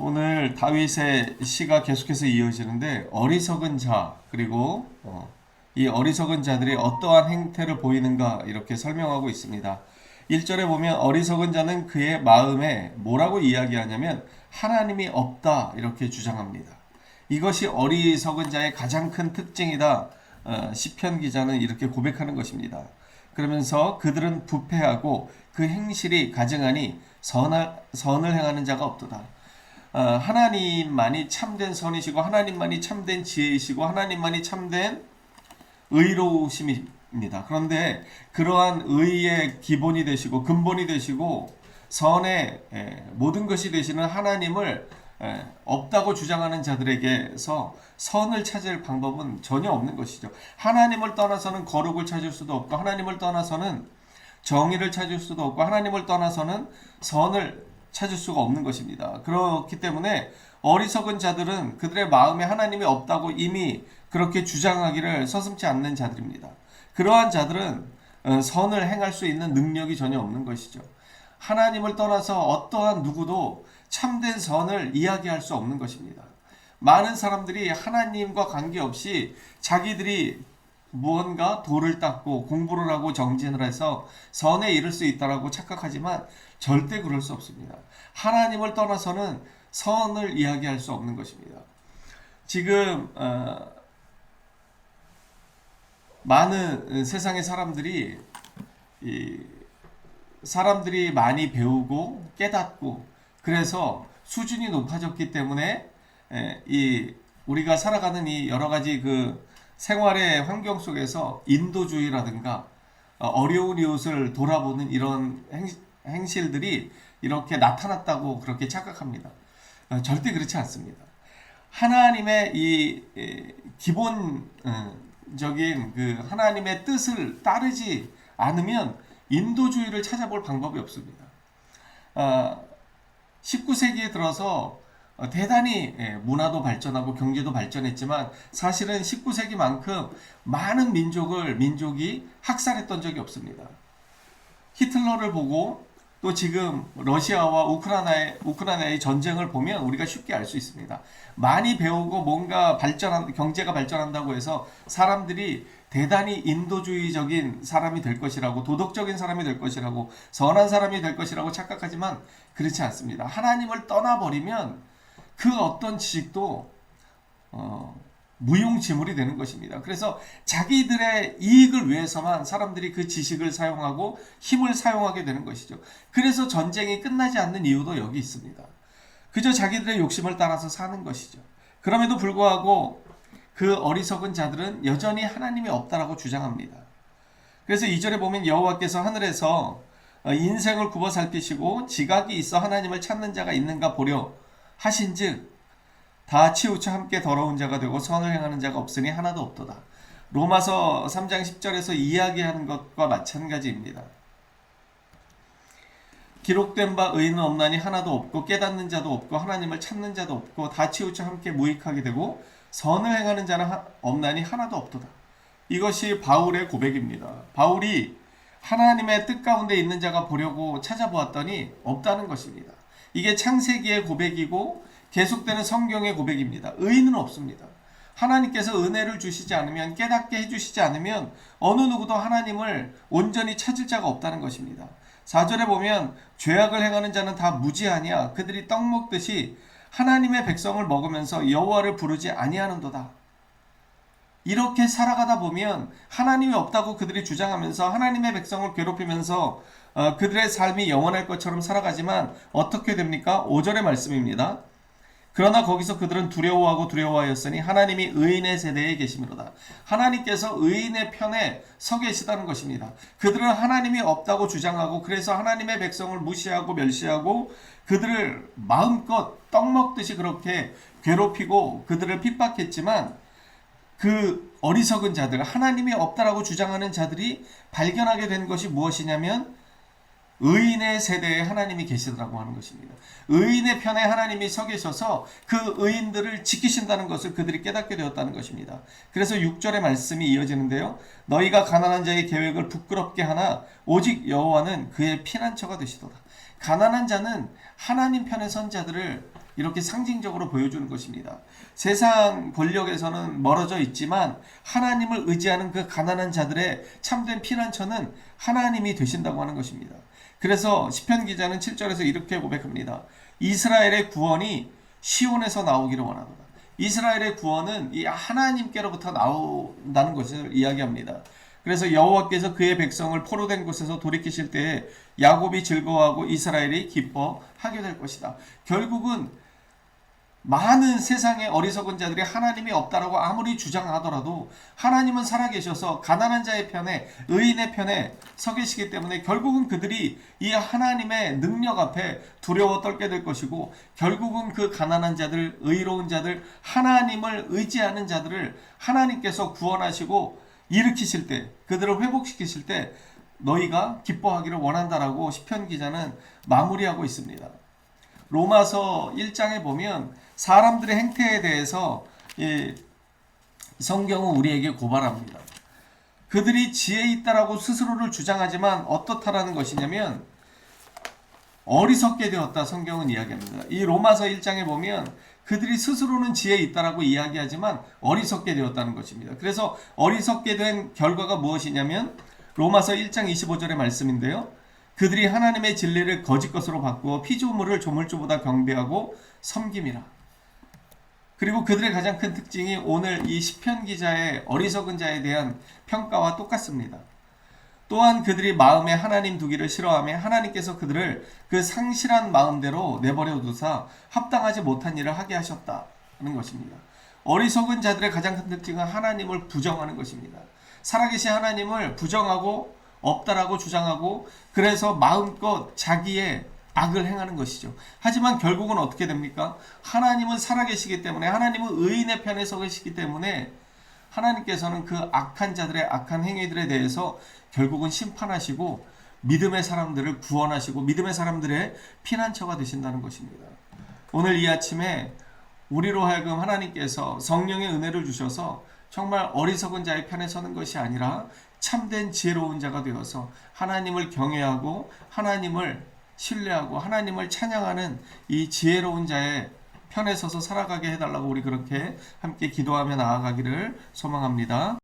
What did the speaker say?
오늘 다윗의 시가 계속해서 이어지는데 어리석은 자 그리고 이 어리석은 자들이 어떠한 행태를 보이는가 이렇게 설명하고 있습니다. 1절에 보면 어리석은 자는 그의 마음에 뭐라고 이야기하냐면 하나님이 없다 이렇게 주장합니다. 이것이 어리석은 자의 가장 큰 특징이다. 시편 기자는 이렇게 고백하는 것입니다. 그러면서 그들은 부패하고 그 행실이 가증하니 선을 행하는 자가 없도다. 하나님만이 참된 선이시고 하나님만이 참된 지혜이시고 하나님만이 참된 의로우심입니다. 그런데 그러한 의의 기본이 되시고 근본이 되시고 선의 모든 것이 되시는 하나님을 없다고 주장하는 자들에게서 선을 찾을 방법은 전혀 없는 것이죠. 하나님을 떠나서는 거룩을 찾을 수도 없고 하나님을 떠나서는 정의를 찾을 수도 없고 하나님을 떠나서는 선을 찾을 수가 없는 것입니다. 그렇기 때문에 어리석은 자들은 그들의 마음에 하나님이 없다고 이미 그렇게 주장하기를 서슴지 않는 자들입니다. 그러한 자들은 선을 행할 수 있는 능력이 전혀 없는 것이죠. 하나님을 떠나서 어떠한 누구도 참된 선을 이야기할 수 없는 것입니다. 많은 사람들이 하나님과 관계없이 자기들이 무언가 도를 닦고 공부를 하고 정진을 해서 선에 이를 수 있다라고 착각하지만 절대 그럴 수 없습니다. 하나님을 떠나서는 선을 이야기할 수 없는 것입니다. 지금 많은 세상의 사람들이 많이 배우고 깨닫고 그래서 수준이 높아졌기 때문에 우리가 살아가는 이 여러 가지 그 생활의 환경 속에서 인도주의라든가 어려운 이웃을 돌아보는 이런 행실들이 이렇게 나타났다고 그렇게 착각합니다. 절대 그렇지 않습니다. 하나님의 이 기본적인 그 하나님의 뜻을 따르지 않으면 인도주의를 찾아볼 방법이 없습니다. 19세기에 들어서 대단히 문화도 발전하고 경제도 발전했지만 사실은 19세기만큼 많은 민족이 학살했던 적이 없습니다. 히틀러를 보고 또 지금 러시아와 우크라이나의 전쟁을 보면 우리가 쉽게 알 수 있습니다. 많이 배우고 뭔가 경제가 발전한다고 해서 사람들이 대단히 인도주의적인 사람이 될 것이라고 도덕적인 사람이 될 것이라고 선한 사람이 될 것이라고 착각하지만 그렇지 않습니다. 하나님을 떠나버리면 그 어떤 지식도 무용지물이 되는 것입니다. 그래서 자기들의 이익을 위해서만 사람들이 그 지식을 사용하고 힘을 사용하게 되는 것이죠. 그래서 전쟁이 끝나지 않는 이유도 여기 있습니다. 그저 자기들의 욕심을 따라서 사는 것이죠. 그럼에도 불구하고 그 어리석은 자들은 여전히 하나님이 없다라고 주장합니다. 그래서 2절에 보면 여호와께서 하늘에서 인생을 굽어 살피시고 지각이 있어 하나님을 찾는 자가 있는가 보려 하신즉 다 치우쳐 함께 더러운 자가 되고 선을 행하는 자가 없으니 하나도 없도다. 로마서 3장 10절에서 이야기하는 것과 마찬가지입니다. 기록된 바 의인은 없나니 하나도 없고 깨닫는 자도 없고 하나님을 찾는 자도 없고 다 치우쳐 함께 무익하게 되고 선을 행하는 자는 없나니 하나도 없도다. 이것이 바울의 고백입니다. 바울이 하나님의 뜻 가운데 있는 자가 보려고 찾아보았더니 없다는 것입니다. 이게 창세기의 고백이고 계속되는 성경의 고백입니다. 의인은 없습니다. 하나님께서 은혜를 주시지 않으면 깨닫게 해주시지 않으면 어느 누구도 하나님을 온전히 찾을 자가 없다는 것입니다. 4절에 보면 죄악을 행하는 자는 다 무지하냐 그들이 떡 먹듯이 하나님의 백성을 먹으면서 여호와를 부르지 아니하는도다. 이렇게 살아가다 보면 하나님이 없다고 그들이 주장하면서 하나님의 백성을 괴롭히면서 그들의 삶이 영원할 것처럼 살아가지만 어떻게 됩니까? 5절의 말씀입니다. 그러나 거기서 그들은 두려워하였으니 하나님이 의인의 세대에 계심이로다. 하나님께서 의인의 편에 서 계시다는 것입니다. 그들은 하나님이 없다고 주장하고 그래서 하나님의 백성을 무시하고 멸시하고 그들을 마음껏 떡 먹듯이 그렇게 괴롭히고 그들을 핍박했지만 그 어리석은 자들, 하나님이 없다라고 주장하는 자들이 발견하게 된 것이 무엇이냐면 의인의 세대에 하나님이 계시더라고 하는 것입니다. 의인의 편에 하나님이 서 계셔서 그 의인들을 지키신다는 것을 그들이 깨닫게 되었다는 것입니다. 그래서 6절의 말씀이 이어지는데요. 너희가 가난한 자의 계획을 부끄럽게 하나 오직 여호와는 그의 피난처가 되시도다. 가난한 자는 하나님 편에 선 자들을 이렇게 상징적으로 보여주는 것입니다. 세상 권력에서는 멀어져 있지만 하나님을 의지하는 그 가난한 자들의 참된 피난처는 하나님이 되신다고 하는 것입니다. 그래서 시편 기자는 7절에서 이렇게 고백합니다. 이스라엘의 구원이 시온에서 나오기를 원하노라. 이스라엘의 구원은 이 하나님께로부터 나온다는 것을 이야기합니다. 그래서 여호와께서 그의 백성을 포로된 곳에서 돌이키실 때에 야곱이 즐거워하고 이스라엘이 기뻐하게 될 것이다. 결국은 많은 세상의 어리석은 자들이 하나님이 없다라고 아무리 주장하더라도 하나님은 살아계셔서 가난한 자의 편에, 의인의 편에 서 계시기 때문에 결국은 그들이 이 하나님의 능력 앞에 두려워 떨게 될 것이고, 결국은 그 가난한 자들, 의로운 자들, 하나님을 의지하는 자들을 하나님께서 구원하시고 일으키실 때, 그들을 회복시키실 때 너희가 기뻐하기를 원한다라고 시편 기자는 마무리하고 있습니다. 로마서 1장에 보면 사람들의 행태에 대해서 성경은 우리에게 고발합니다. 그들이 지혜 있다라고 스스로를 주장하지만 어떻다라는 것이냐면 어리석게 되었다, 성경은 이야기합니다. 이 로마서 1장에 보면 그들이 스스로는 지혜 있다라고 이야기하지만 어리석게 되었다는 것입니다. 그래서 어리석게 된 결과가 무엇이냐면 로마서 1장 25절의 말씀인데요. 그들이 하나님의 진리를 거짓 것으로 바꾸어 피조물을 조물주보다 경배하고 섬김이라. 그리고 그들의 가장 큰 특징이 오늘 이 시편 기자의 어리석은 자에 대한 평가와 똑같습니다. 또한 그들이 마음에 하나님 두기를 싫어하며 하나님께서 그들을 그 상실한 마음대로 내버려 두사 합당하지 못한 일을 하게 하셨다는 것입니다. 어리석은 자들의 가장 큰 특징은 하나님을 부정하는 것입니다. 살아계신 하나님을 부정하고 없다라고 주장하고, 그래서 마음껏 자기의 악을 행하는 것이죠. 하지만 결국은 어떻게 됩니까? 하나님은 살아계시기 때문에, 하나님은 의인의 편에 서 계시기 때문에 하나님께서는 그 악한 자들의 악한 행위들에 대해서 결국은 심판하시고 믿음의 사람들을 구원하시고 믿음의 사람들의 피난처가 되신다는 것입니다. 오늘 이 아침에 우리로 하여금 하나님께서 성령의 은혜를 주셔서 정말 어리석은 자의 편에 서는 것이 아니라 참된 지혜로운 자가 되어서 하나님을 경외하고 하나님을 신뢰하고 하나님을 찬양하는 이 지혜로운 자의 편에 서서 살아가게 해달라고 우리 그렇게 함께 기도하며 나아가기를 소망합니다.